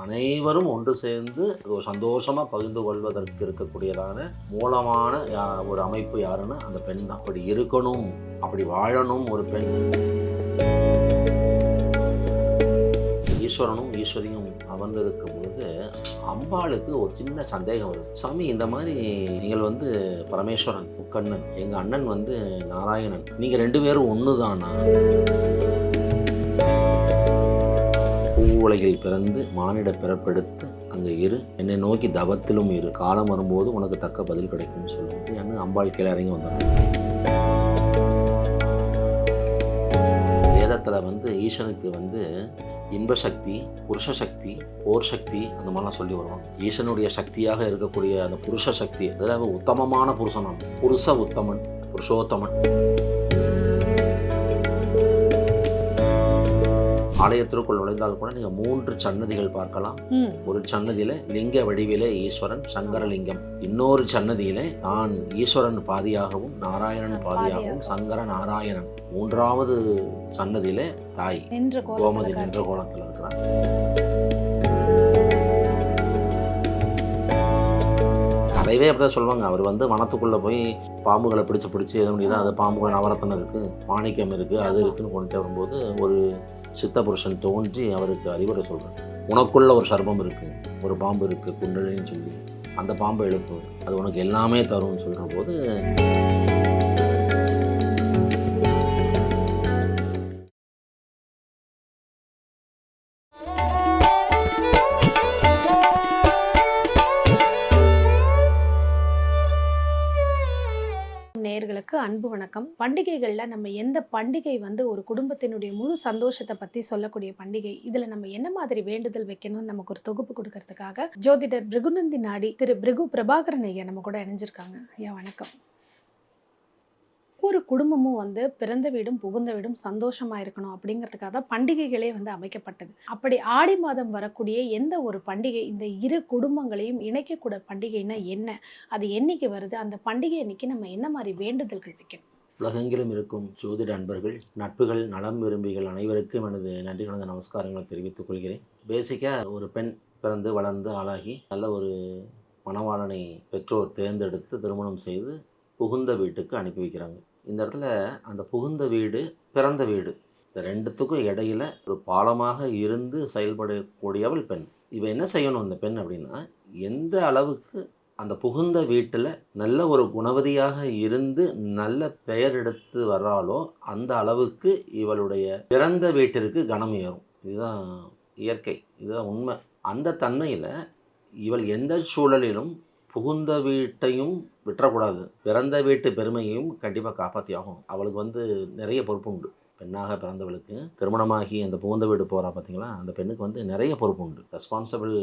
அனைவரும் ஒன்று சேர்ந்து ஒரு சந்தோஷமாக பகிர்ந்து கொள்வதற்கு இருக்கக்கூடியதான மூலமான ஒரு அமைப்பு யாருன்னா அந்த பெண் தான். அப்படி இருக்கணும், அப்படி வாழணும் ஒரு பெண். ஈஸ்வரனும் ஈஸ்வரியும் அமர்ந்திருக்கும் பொழுது அம்பாளுக்கு ஒரு சின்ன சந்தேகம் வருது. சாமி, இந்த மாதிரி நீங்கள் பரமேஸ்வரன் முக்கண்ணன், எங்கள் அண்ணன் நாராயணன், நீங்கள் 2 பேரும் ஒன்று தானா? பூவுலகில் பிறந்து மானிட பிறப்பெடுத்து அங்கே இரு, என்னை நோக்கி தவத்திலும் இரு, காலம் வரும்போது உனக்கு தக்க பதில் கிடைக்கும்னு சொல்லிட்டு என்ன அம்பாள் கீழே இறங்கி வந்தாங்க. வேதத்தில் ஈசனுக்கு இன்பசக்தி, புருஷ சக்தி, போர் சக்தி அந்த மாதிரிலாம் சொல்லி வருவாங்க. ஈசனுடைய சக்தியாக இருக்கக்கூடிய அந்த புருஷ சக்தி, அதாவது உத்தமமான புருஷனம், புருஷ உத்தமன், புருஷோத்தமன். ஆலயத்திற்குள் நுழைந்தால் கூட நீங்கள் 3 சன்னதிகள் பார்க்கலாம். ஒரு சன்னதியில லிங்க வடிவிலே ஈஸ்வரன் சங்கரலிங்கம், இன்னொரு சன்னதியிலே நான் ஈஸ்வரன் பாதியாகவும் நாராயணன் பாதியாகவும் சங்கர நாராயணன், 3வது சன்னதியிலே தாய் கோமதி நின்ற கோலத்தில் இருக்கிறார். நிறையவே அப்படிதான் சொல்லுவாங்க. அவர் வனத்துக்குள்ள போய் பாம்புகளை பிடிச்சு எது முடியுதோ அது பாம்புகள் நவரத்தனம் இருக்கு, மாணிக்கம் இருக்கு, அது இருக்குன்னு கொண்டுட்டு வரும்போது ஒரு சித்த புருஷன் தோன்றி அவருக்கு அறிவுரை சொல்கிறார். உனக்குள்ள ஒரு சர்ப்பம் இருக்குது, ஒரு பாம்பு இருக்குது குண்டலின்னு சொல்லி, அந்த பாம்பை எழுப்பு, அது உனக்கு எல்லாமே தரும்னு சொல்கிற போது நேயர்களுக்கு அன்பு வணக்கம். பண்டிகைகள்ல நம்ம எந்த பண்டிகை ஒரு குடும்பத்தினுடைய முழு சந்தோஷத்தை பத்தி சொல்லக்கூடிய பண்டிகை, இதுல நம்ம என்ன மாதிரி வேண்டுதல் வைக்கணும்னு நமக்கு ஒரு தொகுப்பு கொடுக்கறதுக்காக ஜோதிடர் பிருகுநந்தி நாடி திரு பிருகு பிரபாகரன் ஐயா நம்ம கூட இணைஞ்சிருக்காங்க. ஐயா வணக்கம். ஒரு குடும்பமும் பிறந்த வீடும் புகுந்த வீடும் சந்தோஷமா இருக்கணும் அப்படிங்கிறதுக்காக தான் பண்டிகைகளே அமைக்கப்பட்டது. அப்படி ஆடி மாதம் வரக்கூடிய எந்த ஒரு பண்டிகை இந்த இரு குடும்பங்களையும் இணைக்கக்கூட பண்டிகைன்னா என்ன, அது என்னைக்கு வருது, அந்த பண்டிகை அன்னைக்கு நம்ம என்ன மாதிரி வேண்டுதல்கள் வைக்கணும்? உலகெங்கிலும் இருக்கும் ஜோதிட அன்பர்கள், நட்புகள், நலம் விரும்பிகள் அனைவருக்கும் எனது நன்றி கலந்த நமஸ்காரங்களை தெரிவித்துக் கொள்கிறேன். பேசிக்காக ஒரு பெண் பிறந்து வளர்ந்து ஆளாகி நல்ல ஒரு மணவாளனை பெற்றோர் தேர்ந்தெடுத்து திருமணம் செய்து புகுந்த வீட்டுக்கு அனுப்பி வைக்கிறாங்க. இந்த இடத்துல அந்த புகுந்த வீடு, பிறந்த வீடு, இந்த 2த்துக்கும் இடையில ஒரு பாலமாக இருந்து செயல்படக்கூடியவள் பெண். இவ என்ன செய்யணும் இந்த பெண் அப்படின்னா, எந்த அளவுக்கு அந்த புகுந்த வீட்டில் நல்ல ஒரு குணவதியாக இருந்து நல்ல பெயர் எடுத்து வர்றாலோ அந்த அளவுக்கு இவளுடைய பிறந்த வீட்டிற்கு கனம் ஏறும். இதுதான் இயற்கை, இதுதான் உண்மை. அந்த தன்மையில் இவள் எந்த சூழலிலும் புகுந்த வீட்டையும் விட்டுறக்கூடாது, பிறந்த வீட்டு பெருமையையும் கண்டிப்பாக காப்பாற்றி ஆகும். அவளுக்கு நிறைய பொறுப்பு உண்டு. பெண்ணாக பிறந்தவளுக்கு திருமணமாகி அந்த புகுந்த வீடு போகிறா பார்த்தீங்களா, அந்த பெண்ணுக்கு நிறைய பொறுப்பு உண்டு. ரெஸ்பான்சிபிள்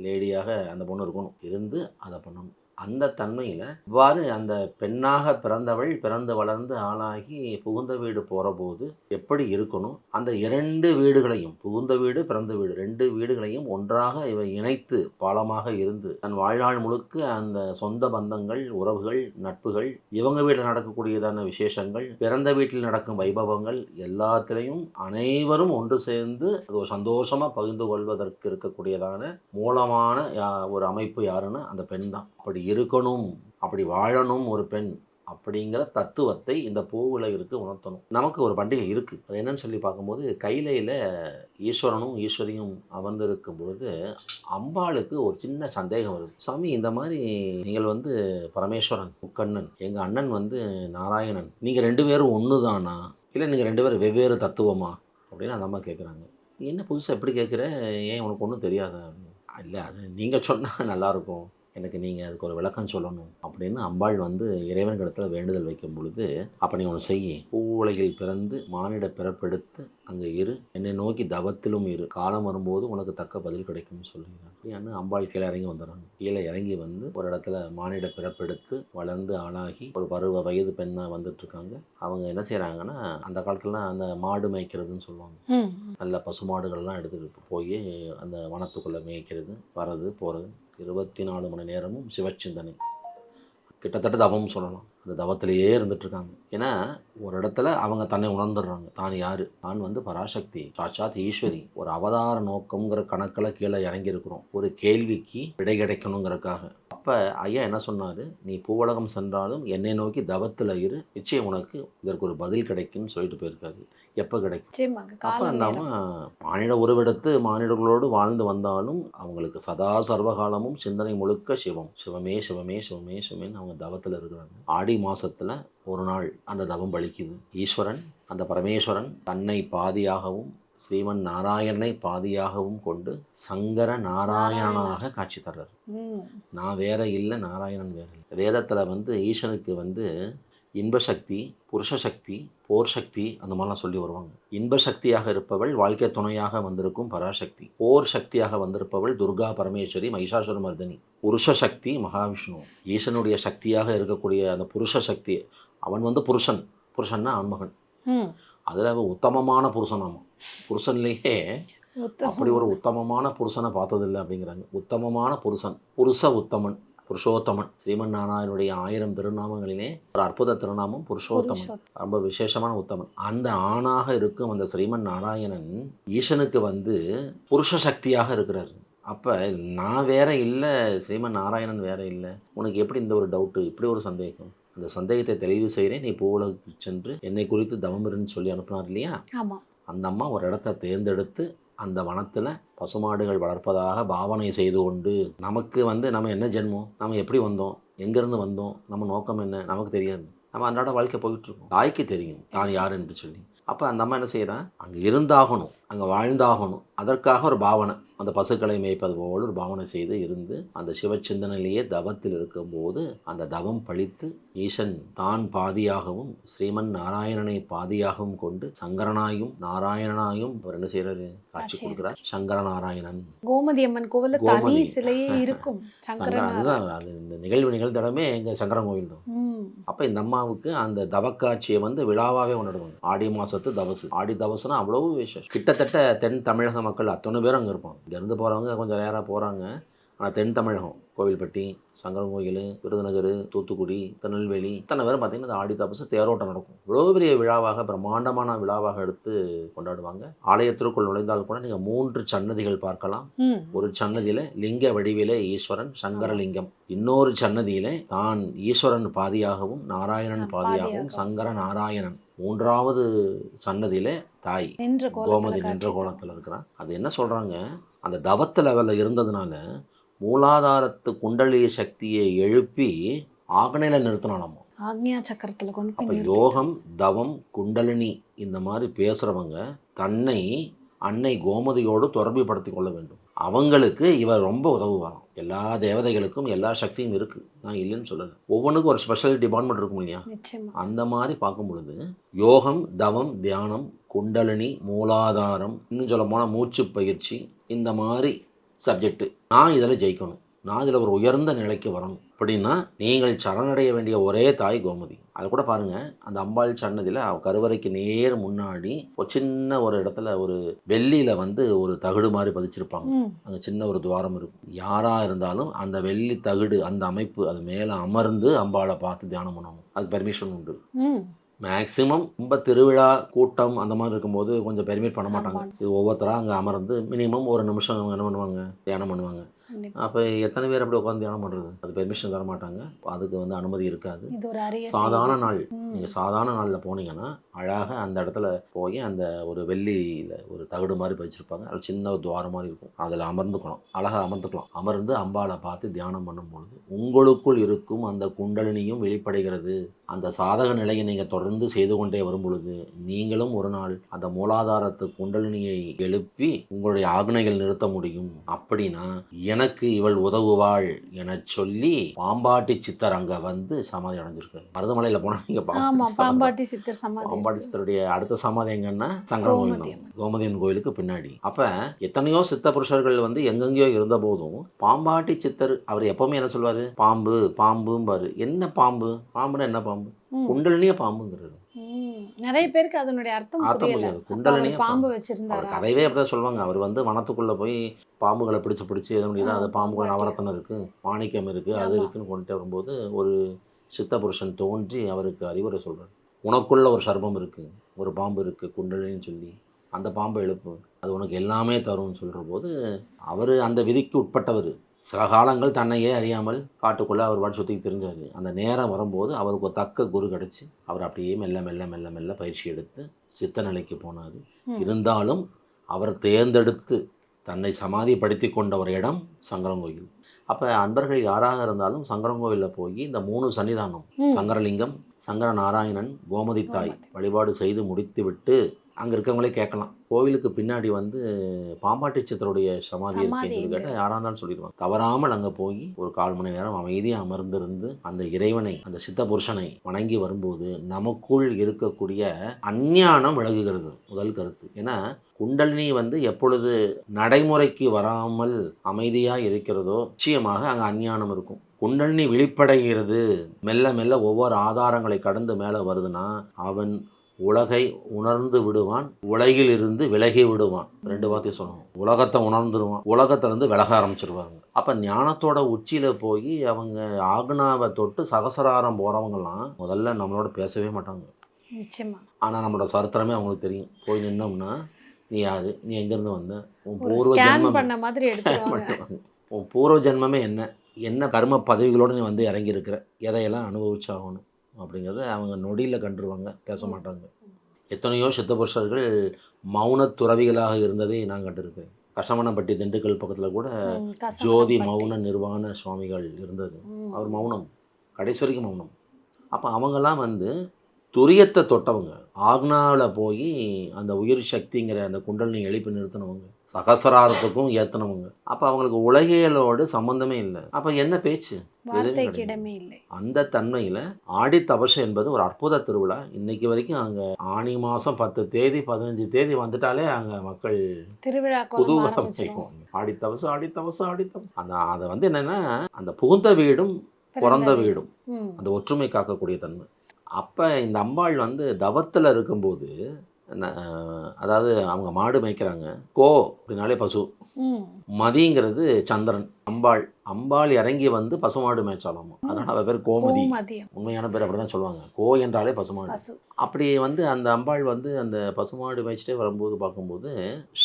லேடியாக அந்த பொண்ணு இருக்கணும், இருந்து அதை பண்ணணும். அந்த தன்மையில் இவ்வாறு அந்த பெண்ணாக பிறந்தவள் பிறந்து வளர்ந்து ஆளாகி புகுந்த வீடு போகிற போது எப்படி இருக்கணும், அந்த 2 வீடுகளையும், புகுந்த வீடு பிறந்த வீடு 2 வீடுகளையும் ஒன்றாக இவை இணைத்து பாலமாக இருந்து தன் வாழ்நாள் முழுக்க அந்த சொந்த பந்தங்கள், உறவுகள், நட்புகள், இவங்க வீட்டில் நடக்கக்கூடியதான விசேஷங்கள், பிறந்த வீட்டில் நடக்கும் வைபவங்கள் எல்லாத்திலையும் அனைவரும் ஒன்று சேர்ந்து அது ஒரு சந்தோஷமாக பகிர்ந்து கொள்வதற்கு இருக்கக்கூடியதான மூலமான ஒரு அமைப்பு யாருன்னா அந்த பெண் தான். அப்படி இருக்கணும், அப்படி வாழணும் ஒரு பெண் அப்படிங்கிற தத்துவத்தை இந்த பூவுலகிற்கு உணர்த்தணும். நமக்கு ஒரு பண்டிகை இருக்குது, அது என்னன்னு சொல்லி பார்க்கும்போது கைலையில் ஈஸ்வரனும் ஈஸ்வரியும் அமர்ந்திருக்கும் பொழுது அம்பாளுக்கு ஒரு சின்ன சந்தேகம் வருது. சாமி, இந்த மாதிரி நீங்கள் பரமேஸ்வரன் முக்கண்ணன், எங்கள் அண்ணன் நாராயணன், நீங்கள் 2 பேரும் ஒன்று தானா, இல்லை நீங்கள் 2 பேரும் வெவ்வேறு தத்துவமா அப்படின்னு அந்த அம்மா கேட்குறாங்க. என்ன புதுசாக எப்படி கேட்குற, ஏன் உனக்கு ஒன்றும் தெரியாதா? இல்லை, அது நீங்கள் சொன்னால் நல்லாயிருக்கும், எனக்கு நீங்கள் அதுக்கு ஒரு விளக்கம் சொல்லணும் அப்படின்னு அம்பாள் இறைவனிடத்தில் வேண்டுதல் வைக்கும் பொழுது, அப்போ நீ ஒன்று செய்ய, பூவுலகில் பிறந்து மானிட பிறப்பெடுத்து அங்கே இரு, என்னை நோக்கி தவத்திலும் இரு, காலம் வரும்போது உனக்கு தக்க பதில் கிடைக்கும்னு சொல்லுகிறாங்க. ஏன்னா அம்பாள் கீழே இறங்கி வந்துடுறாங்க. கீழே இறங்கி ஒரு இடத்துல மானிட பிறப்பெடுத்து வளர்ந்து ஆளாகி ஒரு பருவ வயது பெண்ணாக வந்துட்டுருக்காங்க. அவங்க என்ன செய்கிறாங்கன்னா, அந்த காலத்துலலாம் அந்த மாடு மேய்க்கிறதுன்னு சொல்லுவாங்க. நல்ல பசுமாடுகள்லாம் எடுத்துகிட்டு போய் அந்த வனத்துக்குள்ளே மேய்க்கிறது, வர்றது போகிறது, 24 மணி நேரமும் சிவச்சிந்தனை, கிட்டத்தட்ட தவம் சொல்லலாம். அந்த தவத்திலேயே இருந்துட்டு இருக்காங்க. ஏன்னா ஒரு இடத்துல அவங்க தன்னை உணர்ந்துடுறாங்க, தான் யாரு, நான் வந்து பராசக்தி, சாட்சாத் ஈஸ்வரி. ஒரு அவதார நோக்கம்ங்கிற கணக்கில் கீழே இறங்கி இருக்கிறோம், ஒரு கேள்விக்கு விடை கிடைக்கணுங்கிறதுக்காக. அப்போ ஐயா என்ன சொன்னார், நீ பூவுலகம் சென்றாலும் என்னை நோக்கி தவத்தில் இரு, நிச்சயம் உனக்கு இதற்கு ஒரு பதில் கிடைக்கும்னு சொல்லிட்டு போயிருக்காரு. எப்போ கிடைக்கும்? நிச்சயமாக அப்போ காலம் அந்த நேரம். அம்மா மானிட உருவெடுத்து மானிடர்களோடு வாழ்ந்து வந்தாலும் அவங்களுக்கு சதா சர்வகாலமும் சிந்தனை முழுக்க சிவம், சிவமே சிவமே சிவமே சிவமேன்னு அவங்க தவத்தில் இருக்கிறாங்க. ஆடி மாசத்துல ஒரு நாள் அந்த தவம் பலிக்குது. ஈஸ்வரன், அந்த பரமேஸ்வரன் தன்னை பாதியாகவும் ஸ்ரீமன் நாராயணனை பாதியாகவும் கொண்டு சங்கர நாராயணனாக காட்சி தர்றார். ம். நான் வேற இல்லை, நாராயணன் வேற இல்லை. வேதத்தில் வந்து ஈசனுக்கு வந்து இன்பசக்தி, புருஷசக்தி, போர் சக்தி அந்த மாதிரிலாம் சொல்லி வருவாங்க. இன்ப சக்தியாக இருப்பவள் வாழ்க்கை துணையாக வந்திருக்கும் பராசக்தி, போர் சக்தியாக வந்திருப்பவள் துர்கா பரமேஸ்வரி மகிஷாசுர மர்தினி, புருஷ சக்தி மகாவிஷ்ணு. ஈசனுடைய சக்தியாக இருக்கக்கூடிய அந்த புருஷ சக்தி, அவன் வந்து புருஷன், புருஷன்னா ஆண்மகன். ம். அதில் உத்தமமான புருஷனாமா. புருஷன்லேயே அப்படி ஒரு உத்தமமான புருஷனை பார்த்ததில்லை அப்படிங்கிறாங்க. உத்தமமான புருஷன், புருஷ உத்தமன், புருஷோத்தமன். ஸ்ரீமன் நாராயணனுடைய 1000 திருநாமங்களிலே ஒரு அற்புத திருநாமம் புருஷோத்தமன், ரொம்ப விசேஷமான உத்தமன். அந்த ஆணாக இருக்கும் அந்த ஸ்ரீமன் நாராயணன் ஈசனுக்கு வந்து புருஷ சக்தியாக இருக்கிறார். அப்போ நான் வேற இல்லை, ஸ்ரீமன் நாராயணன் வேற இல்லை, உனக்கு எப்படி இந்த ஒரு டவுட்டு, இப்படி ஒரு சந்தேகம்? அந்த சந்தேகத்தை தெளிவு செய்கிறேன், நீ பூவுலகுக்கு சென்று என்னை குறித்து தவம் இருன்னு சொல்லி அனுப்பினார் இல்லையா? ஆமாம். அந்த அம்மா ஒரு இடத்த தேர்ந்தெடுத்து அந்த வனத்தில் பசுமாடுகள் வளர்ப்பதாக பாவனை செய்து கொண்டு, நமக்கு வந்து நம்ம என்ன ஜென்மம், நம்ம எப்படி வந்தோம், எங்கேருந்து வந்தோம், நம்ம நோக்கம் என்ன நமக்கு தெரியாது, நம்ம அன்றாட வாழ்க்கை போயிட்டுருக்கோம். தாய்க்கு தெரியும் தான் யார் என்று சொல்லி. அப்போ அந்த அம்மா என்ன செய்கிறா, அங்கே இருந்தாகணும், அங்கே வாழ்ந்தாகணும், அதற்காக ஒரு பாவனை, அந்த பசுக்களை மேய்ப்பது போல் ஒரு பாவனை செய்து இருந்து அந்த சிவச்சிந்தனையிலேயே தவத்தில் இருக்கும்போது அந்த தவம் பழித்து ஈசன் தான் பாதியாகவும் ஸ்ரீமன் நாராயணனை பாதியாகவும் கொண்டு சங்கரனாயும் நாராயணனாயும் அவர் என்ன செய்யறாரு, காட்சி கொடுக்குறார். சங்கர நாராயணன் கோமதி அம்மன் கோவில்ல தனி கோமதி. சிலையே இருக்கும். அதுதான் அது இந்த நிகழ்வு நிகழ்ந்த இடமே எங்கள் சங்கரன் கோவில் தான். ம். அப்போ இந்த அம்மாவுக்கு அந்த தவக்காட்சியை வந்து விழாவாகவே கொண்டாடுவாங்க. ஆடி மாதத்து தவசு, ஆடி தவசுனா அவ்வளவு விசேஷம். கிட்டத்தட்ட தென் தமிழக மக்கள் அத்தனை பேரும் அங்கே இருப்பாங்க. இங்கேருந்து போகிறவங்க கொஞ்சம் ரேராக போகிறாங்க. ஆனால் தென் தமிழகம் கோவில்பட்டி, சங்கரன் கோயில், விருதுநகர், தூத்துக்குடி, திருநெல்வேலி இத்தனை பேரும் பார்த்திங்கன்னா இந்த ஆடி தபசு தேரோட்டம் நடக்கும். இவ்வளோ பெரிய விழாவாக, பிரம்மாண்டமான விழாவாக எடுத்து கொண்டாடுவாங்க. ஆலயத்திற்குள் நுழைந்தால் கூட நீங்கள் 3 சன்னதிகள் பார்க்கலாம். ஒரு சன்னதியில் லிங்க வடிவிலே ஈஸ்வரன் சங்கரலிங்கம், இன்னொரு சன்னதியிலே தான் ஈஸ்வரன் பாதியாகவும் நாராயணன் பாதியாகவும் சங்கர நாராயணன், 3வது சன்னதியிலே தாய் கோமதி நின்ற கோலத்தில் இருக்கிறான். அது என்ன சொல்கிறாங்க, அந்த தவத்து லெவலில் இருந்ததுனால மூலாதாரத்து குண்டலி சக்தியை எழுப்பி ஆக்னையில் நிறுத்தினாலாமா, ஆக்ஞா சக்கரத்தில் கொண்டு. அப்போ யோகம், தவம், குண்டலினி இந்த மாதிரி பேசுகிறவங்க தன்னை அன்னை கோமதியோடு தொடர்புபடுத்தி கொள்ள வேண்டும். அவங்களுக்கு இவர் ரொம்ப உதவுவாராம். எல்லா தேவதைகளுக்கும் எல்லா சக்தியும் இருக்குது, நான் இல்லைன்னு சொல்லலை. ஒவ்வொன்றுக்கும் ஒரு ஸ்பெஷல் டிபார்ட்மெண்ட் இருக்கும் இல்லையா? அந்த மாதிரி பார்க்கும் பொழுது யோகம், தவம், தியானம், குண்டலினி, மூலாதாரம், இன்னும் சொல்ல போனால் மூச்சு பயிற்சி, இந்த மாதிரி சப்ஜெக்டு நான் இதில் ஜெயிக்கணும், நான் இதில் ஒரு உயர்ந்த நிலைக்கு வரணும் அப்படின்னா நீங்கள் சரணடைய வேண்டிய ஒரே தாய் கோமதி. அது கூட பாருங்கள், அந்த அம்பாள் சன்னதியில் கருவறைக்கு நேர் முன்னாடி ஒரு சின்ன ஒரு இடத்துல ஒரு வெள்ளியில் வந்து ஒரு தகுடு மாதிரி பதிச்சிருப்பாங்க. அங்கே சின்ன ஒரு துவாரம் இருக்கும். யாராக இருந்தாலும் அந்த வெள்ளி தகுடு, அந்த அமைப்பு, அது மேலே அமர்ந்து அம்பாளை பார்த்து தியானம் பண்ணணும். அது பெர்மிஷன் உண்டு. மேக்ஸிமம் ரொம்ப திருவிழா கூட்டம் அந்த மாதிரி இருக்கும்போது கொஞ்சம் பெர்மிட் பண்ண மாட்டாங்க. இது ஒவ்வொருத்தராக அங்கே அமர்ந்து மினிமம் ஒரு நிமிஷம் அவங்க என்ன பண்ணுவாங்க, தியானம் பண்ணுவாங்க. அப்போ எத்தனை பேர் அப்படி உட்காந்து தியானம் பண்ணுறது? அது பெர்மிஷன் தர மாட்டாங்க, அதுக்கு வந்து அனுமதி இருக்காது. சாதாரண நாள், நீங்கள் சாதாரண நாளில் போனீங்கன்னா அழகாக அந்த இடத்துல போய் அந்த ஒரு வெள்ளியில் ஒரு தகுடு மாதிரி பதிச்சிருப்பாங்க, அது சின்ன ஒரு துவாரம் மாதிரி இருக்கும், அதில் அமர்ந்துக்கலாம், அழகாக அமர்ந்துக்கலாம். அமர்ந்து அம்பாளை பார்த்து தியானம் பண்ணும்பொழுது உங்களுக்குள் இருக்கும் அந்த குண்டலினியும் வெளிப்படுகிறது. அந்த சாதக நிலையை நீங்கள் தொடர்ந்து செய்து கொண்டே வரும் பொழுது நீங்களும் ஒரு நாள் அந்த மூலாதாரத்து குண்டலினியை எழுப்பி உங்களுடைய ஆக்னைகள் நிறுத்த முடியும். அப்படின்னா எனக்கு இவள் உதவுவாள் என சொல்லி பாம்பாட்டி சித்தர் அங்கே வந்து சமாதி அடைஞ்சிருக்காரு. மருதமலையில் போனால் நீங்கள் பாம்பாட்டி சித்தருடைய அடுத்த சமாதி எங்கன்னா சங்கரன் கோயில் தான், கோமதியம்மன் கோயிலுக்கு பின்னாடி. அப்போ எத்தனையோ சித்த புருஷர்கள் வந்து எங்கெங்கேயோ இருந்த போதும் பாம்பாட்டி சித்தர் அவர் எப்பவுமே என்ன சொல்வார், பாம்பு பாம்பும்பாரு. என்ன பாம்பு, பாம்புன்னா என்ன பாம்பு, குண்டலினிய பாம்புங்கிறது. நிறைய பேருக்கு அதனுடைய அர்த்தம் புரியாது. குண்டலினிய பாம்பு வச்சிருந்தாரு. கதையவே அப்படிதான் சொல்லுவாங்க. அவர் வந்து வனத்துக்குள்ள போய் பாம்புகளை பிடிச்சு எது முடியுதோ, அது பாம்புகள் நவரத்தனம் இருக்கு, மாணிக்கம் இருக்கு, அது இருக்குன்னு கொண்டுட்டு வரும்போது ஒரு சித்தபுருஷன் தோன்றி அவருக்கு அறிவுரை சொல்கிறார். உனக்குள்ள ஒரு சர்ப்பம் இருக்குது, ஒரு பாம்பு இருக்குது குண்டலின்னு சொல்லி, அந்த பாம்பை எழுப்பு, அது உனக்கு எல்லாமே தரும்னு சொல்கிற போது அவர் அந்த விதிக்கு உட்பட்டவர். சில காலங்கள் தன்னையே அறியாமல் காட்டுக்குள்ளே அவர் பாட்டு சுற்றிக்கு தெரிஞ்சார். அந்த நேரம் வரும்போது அவருக்கு ஒரு தக்க குரு கிடச்சி அவர் அப்படியே மெல்ல மெல்ல மெல்ல மெல்ல பயிற்சி எடுத்து சித்த நிலைக்கு போனார். இருந்தாலும் அவர் தேர்ந்தெடுத்து தன்னை சமாதிப்படுத்தி கொண்ட ஒரு இடம் சங்கரங்கோயில். அப்போ அன்பர்கள் யாராக இருந்தாலும் சங்கரங்கோயிலில் போய் இந்த 3 சன்னிதானம், சங்கரலிங்கம், சங்கர நாராயணன், கோமதி தாய் வழிபாடு செய்து முடித்துவிட்டு அங்கே இருக்கவங்களே கேட்கலாம். கோவிலுக்கு பின்னாடி வந்து பாம்பாட்டி சித்தருடைய சமாதி இருக்குன்னு கேட்டால் யாராக இருந்தாலும் சொல்லிடுவாங்க. தவறாமல் அங்கே போய் ஒரு 1/4 மணி நேரம் அமைதியாக அமர்ந்திருந்து அந்த இறைவனை, அந்த சித்த புருஷனை வணங்கி வரும்போது நமக்குள் இருக்கக்கூடிய அஞ்ஞானம் விலகுகிறது. முதல் கருத்து. ஏன்னா குண்டலினி வந்து எப்பொழுது நடைமுறைக்கு வராமல் அமைதியாக இருக்கிறதோ நிச்சயமாக அங்கே அஞ்ஞானம் இருக்கும். குண்டலினி விழிப்படைகிறது, மெல்ல மெல்ல ஒவ்வொரு ஆதாரங்களை கடந்து மேலே வருதுன்னா அவன் உலகை உணர்ந்து விடுவான், உலகில் இருந்து விலகி விடுவான். 2 வார்த்தை சொல்லணும். உலகத்தை உணர்ந்துருவான், உலகத்திலேருந்து விலக ஆரம்பிச்சிருவாங்க. அப்போ ஞானத்தோட உச்சியில் போய் அவங்க ஆக்னாவை தொட்டு சகசராரம் போகிறவங்கலாம் முதல்ல நம்மளோட பேசவே மாட்டாங்க. நிச்சயமா. ஆனால் நம்மளோட சரித்திரமே அவங்களுக்கு தெரியும். போய் நின்னோம்னா நீ யாரு, நீ எங்கேருந்து வந்த, உன் பூர்வ ஜென்மம் பண்ண மாதிரி எடுத்துருவாங்க. உன் பூர்வ ஜென்மமே என்ன கர்ம பதவிகளோடு நீ வந்து இறங்கியிருக்கிற, எதையெல்லாம் அனுபவிச்சாகணும் அப்படிங்கிறத அவங்க நொடியில் கண்டுருவாங்க, பேச மாட்டாங்க. எத்தனையோ சித்தபுருஷர்கள் மௌன துறவிகளாக இருந்ததை நான் கண்டிருக்கேன். கசமனப்பட்டி திண்டுக்கல் பக்கத்தில் கூட ஜோதி மௌன நிர்வாண சுவாமிகள் இருந்தது. அவர் மௌனம், கடைசி வரைக்கும் மௌனம். அப்போ அவங்கெல்லாம் வந்து துரியத்தை தொட்டவங்க, ஆக்னாவில் போய் அந்த உயிர் சக்திங்கிற அந்த குண்டலினி எழுப்பி நிறுத்தினவங்க, சகசராரத்துக்கும் ஏற்றினவங்க. அப்போ அவங்களுக்கு உலகியலோடு சம்பந்தமே இல்லை. அப்போ என்ன பேச்சு, இடமே இல்லை. அந்த தன்மையில் ஆடி தபசு என்பது ஒரு அற்புத திருவிழா. இன்னைக்கு வரைக்கும் அங்கே ஆனி மாதம் 10 தேதி 15 தேதி வந்துட்டாலே அங்கே மக்கள் திருவிழா குதூகலம் வைக்கும். ஆடி தபசு ஆடி தபசு ஆடி தபசு. அதை வந்து என்னென்னா அந்த புகுந்த வீடும் பிறந்த வீடும் அந்த ஒற்றுமை காக்கக்கூடிய தன்மை. அப்போ இந்த அம்பாள் வந்து தவத்தில் இருக்கும்போது, அதாவது அவங்க மாடு மேய்க்கிறாங்க, கோ அப்படின்னாலே பசு, மதிங்கிறது சந்திரன். அம்பாள் இறங்கி வந்து பசுமாடு மேய்ச்சாலாமா, அதனால் அவள் பேர் கோமதி. உண்மையான பேர் அப்படி தான் சொல்லுவாங்க, கோ என்றாலே பசுமாடு. அப்படி வந்து அந்த அம்பாள் வந்து அந்த பசுமாடு மேய்ச்சிட்டே வரும்போது பார்க்கும்போது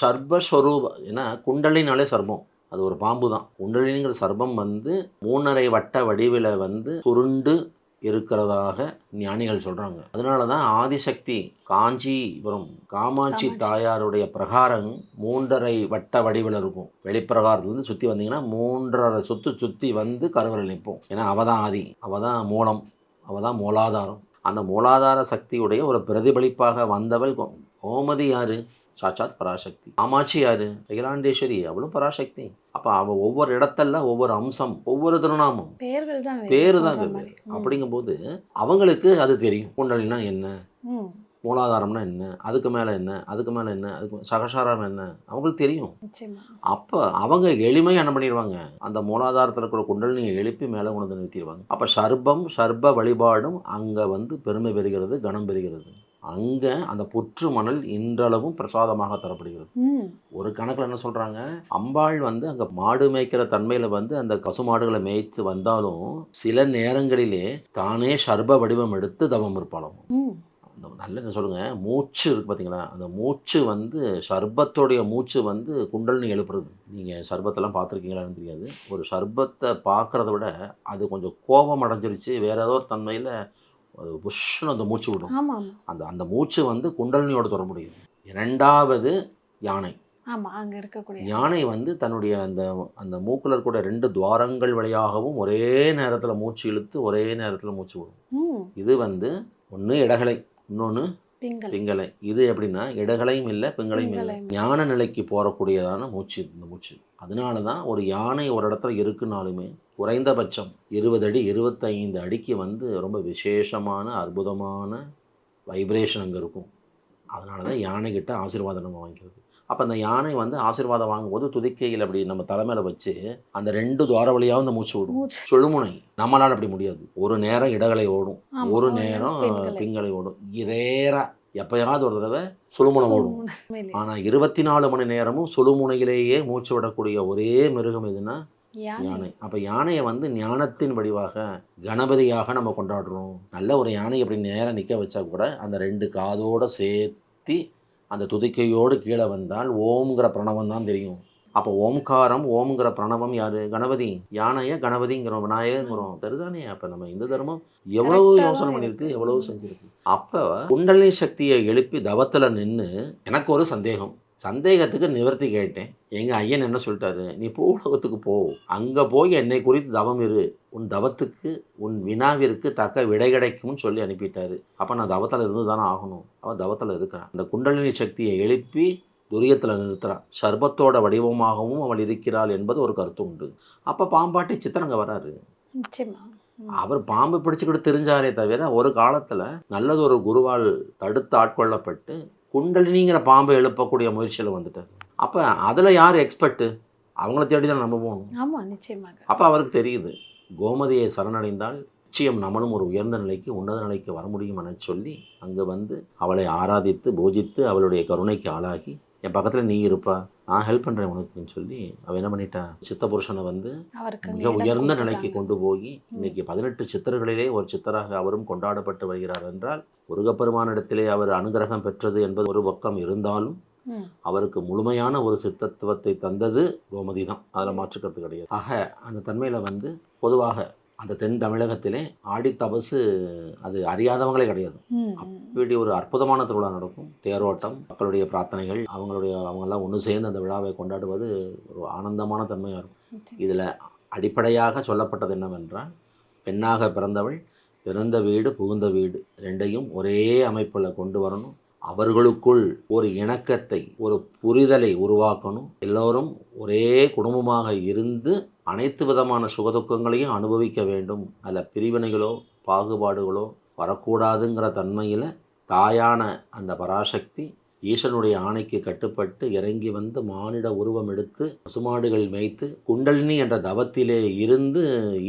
சர்பஸ்வரூப, ஏன்னா குண்டலினாலே சர்பம், அது ஒரு பாம்பு தான். குண்டலினிங்கிற சர்பம் வந்து 3½ வட்ட வடிவில் வந்து சுருண்டு இருக்கிறதாக ஞானிகள் சொல்கிறாங்க. அதனால தான் ஆதிசக்தி காஞ்சிபுரம் காமாட்சி தாயாருடைய பிரகாரம் 3½ வட்ட வடிவில் இருக்கும். வெளிப்பிரகாரத்துலேருந்து சுற்றி வந்தீங்கன்னா 3½ சுற்றி வந்து கருவறையில் நிற்போம். ஏன்னா அவள் தான் ஆதி, அவள் தான் மூலம், அவள் தான் மூலாதாரம். அந்த மூலாதார சக்தியுடைய ஒரு பிரதிபலிப்பாக வந்தவள் கோமதி. யாரு? சாட்சாத் பராசக்தி. காமாட்சி யாரு? அகிலாண்டேஸ்வரி, அவளும் பராசக்தி. அப்போ அவள் ஒவ்வொரு இடத்துல ஒவ்வொரு அம்சம், ஒவ்வொரு திருநாமம், பேரு தான் வெவ்வேறு. அப்படிங்கும்போது அவங்களுக்கு அது தெரியும். குண்டலினா என்ன, மூலாதாரம்னா என்ன, அதுக்கு மேலே என்ன, அதுக்கு மேலே என்ன, அதுக்கு சகசாரம் என்ன, அவங்களுக்கு தெரியும். அப்போ அவங்க எளிமையாக என்ன பண்ணிடுவாங்க, அந்த மூலாதாரத்தில் இருக்கிற குண்டலினியை எழுப்பி மேலே கொண்டு நிறுத்திடுவாங்க. அப்போ சர்ப வழிபாடும் அங்கே வந்து பெருமை பெறுகிறது, கனம் பெறுகிறது. அங்கே அந்த புற்று மணல் இன்றளவும் பிரசாதமாக தரப்படுகிறது. ஒரு கணக்கில் என்ன சொல்கிறாங்க, அம்பாள் வந்து அங்கே மாடு மேய்க்கிற தன்மையில் வந்து அந்த பசுமாடுகளை மேய்த்து வந்தாலும் சில நேரங்களிலே தானே சர்ப வடிவம் எடுத்து தவம் இருப்பாளாம். நல்ல என்ன சொல்லுங்கள், மூச்சு இருக்குது பார்த்தீங்களா, அந்த மூச்சு வந்து சர்பத்தோடைய மூச்சு வந்து குண்டலினி எழுப்புறது. நீங்கள் சர்பத்தெல்லாம் பார்த்துருக்கீங்களான்னு தெரியாது. ஒரு சர்பத்தை பார்க்குறத விட அது கொஞ்சம் கோபம் அடைஞ்சிருச்சு, வேறு ஏதோ ஒரு தன்மையில் புஷ்னு அந்த மூச்சு விடும். அந்த மூச்சு வந்து குண்டலினியோட தொட முடியும். 2வது யானை. யானை வந்து தன்னுடைய அந்த மூக்குல கூட 2 துவாரங்கள் வழியாகவும் ஒரே நேரத்தில் மூச்சு இழுத்து ஒரே நேரத்தில் மூச்சு விடும். இது வந்து ஒன்று இடகலை, இன்னொன்று பிங்களை. இது எப்படின்னா இடகலையும் இல்லை பிங்களையும் இல்லை, ஞான நிலைக்கு போகக்கூடியதான மூச்சு இந்த மூச்சு. அதனால தான் ஒரு யானை ஒரு இடத்துல இருக்குனாலுமே குறைந்தபட்சம் 20 அடி 25 அடிக்கு வந்து ரொம்ப விசேஷமான அற்புதமான வைப்ரேஷன் அங்கே இருக்கும். அதனால தான் யானைகிட்ட ஆசீர்வாதம் நம்ம வாங்கிக்கிறது. அப்போ அந்த யானை வந்து ஆசீர்வாதம் வாங்கும்போது துதிக்கையில் அப்படி நம்ம தலைமையில் வச்சு அந்த 2 துவார வழியாகவும் அந்த மூச்சு விடும். சுழுமுனை. நம்மளால் அப்படி முடியாது. ஒரு நேரம் இடகலை ஓடும், ஒரு நேரம் பிங்களை ஓடும், இரேரா எப்பயாவது ஒரு தடவை சுழுமுனை ஓடும். ஆனால் 24 மணி நேரமும் சுழுமுனையிலேயே மூச்சு விடக்கூடிய ஒரே மிருகம் எதுனா யானை. யானை. அப்போ யானையை வந்து ஞானத்தின் வடிவாக கணபதியாக நம்ம கொண்டாடுறோம். நல்ல ஒரு யானை அப்படி நேராக நிற்க வச்சா கூட அந்த 2 காதோட சேர்த்தி அந்த துதிக்கையோடு கீழே வந்தால் ஓம்ங்கிற பிரணவம் தான் தெரியும். அப்போ ஓம்காரம் ஓம்ங்கிற பிரணவம் யாரு? கணபதி. யானையை கணபதிங்கிறோம், விநாயகங்கிறோம். சரிதானே? அப்போ நம்ம இந்து தர்மம் எவ்வளவு Correct ஆ யோசனை தான் பண்ணியிருக்கு, இருக்கு. எவ்வளவு செஞ்சிருக்கு. அப்போ குண்டலினி சக்தியை எழுப்பி தவத்தில் நின்று எனக்கு ஒரு சந்தேகம். சந்தேகத்துக்கு நிவர்த்தி கேட்டேன். எங்கள் ஐயன் என்ன சொல்லிட்டாரு, நீ பூலோகத்துக்கு போ, அங்கே போய் என்னை குறித்து தவம் இரு, உன் தவத்துக்கு உன் வினாவிற்கு தக்க விடை கிடைக்கும்னு சொல்லி அனுப்பிட்டாரு. அப்போ நான் தவத்தில் இருந்து தானே ஆகணும். அவன் தவத்தில் இருக்கிறான். அந்த குண்டலினி சக்தியை எழுப்பி துரியத்தில் நிறுத்துறான். சர்பத்தோட வடிவமாகவும் அவள் இருக்கிறாள் என்பது ஒரு கருத்து உண்டு. அப்போ பாம்பாட்டி சித்திரங்க வராரு. நிச்சயமா. அவர் பாம்பு பிடிச்சிக்கிட்டு தெரிஞ்சாரே தவிர ஒரு காலத்தில் நல்லதொரு குருவால் தடுத்து ஆட்கொள்ளப்பட்டு குண்டலினிங்கிற பாம்பை எழுப்பக்கூடிய முயற்சியில் வந்துட்டார். அப்போ அதில் யார் எக்ஸ்பர்ட்டு? அவங்கள தேடி தான் நம்ம போகணும். ஆமாம், நிச்சயமாக. அப்போ அவருக்கு தெரியுது, கோமதியை சரணடைந்தால் நிச்சயம் நம்மளும் ஒரு உயர்ந்த நிலைக்கு உன்னத நிலைக்கு வர முடியும் என சொல்லி அங்கே வந்து அவளை ஆராதித்து பூஜித்து அவளுடைய கருணைக்கு ஆளாகி என் பக்கத்தில் நீ இருப்பா, நான் ஹெல்ப் பண்ணுறேன் உனக்குன்னு சொல்லி அவள் என்ன பண்ணிட்டான், சித்த புருஷனை வந்து அவருக்கு மிக உயர்ந்த நிலைக்கு கொண்டு போய் இன்னைக்கு 18 சித்தர்களிலே ஒரு சித்தராக அவரும் கொண்டாடப்பட்டு வருகிறார். என்றால் முருகப்பெருமானிடத்திலே அவர் அனுகிரகம் பெற்றது என்பது ஒரு பக்கம் இருந்தாலும் அவருக்கு முழுமையான ஒரு சித்தத்துவத்தை தந்தது கோமதி தான். அதில் மாற்றுக்கிறது கிடையாது. ஆக அந்த தன்மையில் வந்து பொதுவாக அந்த தென் தமிழகத்திலே ஆடி தபசு அது அறியாதவங்களே கிடையாது. அப்படி ஒரு அற்புதமான திருவிழா நடக்கும். தேரோட்டம், மக்களுடைய பிரார்த்தனைகள், அவங்கெல்லாம் ஒன்று சேர்ந்து அந்த விழாவை கொண்டாடுவது ஒரு ஆனந்தமான தன்மையாக இருக்கும். இதில் அடிப்படையாக சொல்லப்பட்டது என்னவென்றால், பெண்ணாக பிறந்தவள் பிறந்த வீடு புகுந்த வீடு ரெண்டையும் ஒரே அமைப்பில் கொண்டு வரணும். அவர்களுக்குள் ஒரு இணக்கத்தை, ஒரு புரிதலை உருவாக்கணும். எல்லோரும் ஒரே குடும்பமாக இருந்து அனைத்து விதமான சுகதுக்கங்களையும் அனுபவிக்க வேண்டும். அதில் பிரிவினைகளோ பாகுபாடுகளோ வரக்கூடாதுங்கிற தன்மையில் தாயான அந்த பராசக்தி ஈசனுடைய ஆணைக்கு கட்டுப்பட்டு இறங்கி வந்து மானிட உருவம் எடுத்து பசுமாடுகள் மேய்த்து குண்டலினி என்ற தவத்திலே இருந்து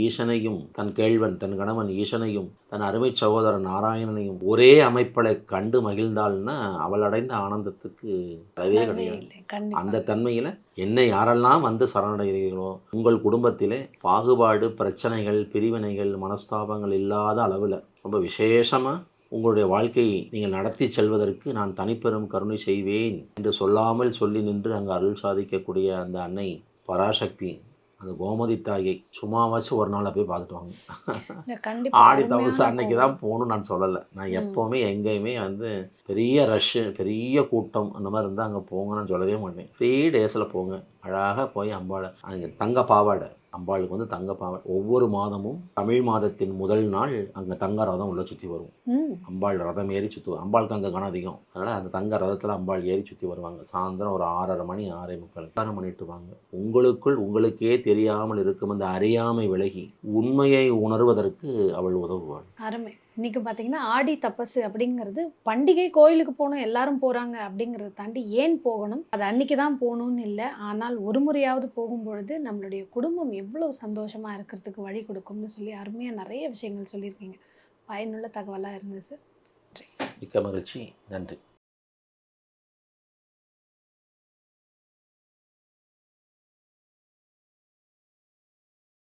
ஈசனையும் தன் கேழ்வன் தன் கணவன் ஈசனையும் தன் அருமை சகோதரன் நாராயணனையும் ஒரே அமைப்பலை கண்டு மகிழ்ந்தாள்னா அவள் அடைந்த ஆனந்தத்துக்கு அளவே கிடையாது. அந்த தன்மையில் என்னை யாரெல்லாம் வந்து சரணடைகிறீர்களோ உங்கள் குடும்பத்திலே பாகுபாடு, பிரச்சனைகள், பிரிவினைகள், மனஸ்தாபங்கள் இல்லாத அளவில் ரொம்ப விசேஷமாக உங்களுடைய வாழ்க்கையை நீங்கள் நடத்தி செல்வதற்கு நான் தனிப்பெரும் கருணை செய்வேன் என்று சொல்லாமல் சொல்லி நின்று அங்கே அருள் சாதிக்கக்கூடிய அந்த அன்னை பராசக்தி, அந்த கோமதி தாயை சும்மாவாச்சும் ஒரு நாள் போய் பார்த்துட்டு வாங்க. ஆடி தவசு அன்னைக்கு தான் போகணும்னு நான் சொல்லலை. நான் எப்போவுமே எங்கேயுமே வந்து பெரிய ரஷ்ஷு, பெரிய கூட்டம் அந்த மாதிரி இருந்தால் அங்கே போங்க நான் சொல்லவே மாட்டேன். 3 டேஸில் போங்க. அழகாக போய் அம்பாளை அங்கே தங்க பாவாடை, அம்பாளுக்கு வந்து தங்க பாவாடை ஒவ்வொரு மாதமும் தமிழ் மாதத்தின் முதல் நாள் அங்கே தங்க ரதம் உள்ள சுற்றி வரும். அம்பாள் ரதம் ஏறி சுற்றுவோம். அம்பாளுக்கு அங்கே கணம் அதிகம். அதனால் அந்த தங்க ரதத்தில் அம்பாள் ஏறி சுற்றி வருவாங்க. சாயந்தரம் ஒரு 6:30 மணி 6:45 பண்ணிட்டு வாங்க. உங்களுக்கே தெரியாமல் இருக்கும் அந்த அறியாமை விலகி உண்மையை உணர்வதற்கு அவள் உதவுவாள். அருமை. இன்னைக்கு பார்த்தீங்கன்னா ஆடி தபசு அப்படிங்கிறது பண்டிகை, கோயிலுக்கு போகணும் எல்லாரும் போகிறாங்க அப்படிங்கிறத தாண்டி ஏன் போகணும், அது அன்னைக்கு தான் போகணும்னு இல்லை, ஆனால் ஒரு முறையாவது போகும்பொழுது நம்மளுடைய குடும்பம் எவ்வளோ சந்தோஷமாக இருக்கிறதுக்கு வழி கொடுக்கும்னு சொல்லி அருமையாக நிறைய விஷயங்கள் சொல்லியிருக்கீங்க. பயனுள்ள தகவலாக இருந்தது சார். மிக்க மகிழ்ச்சி. நன்றி.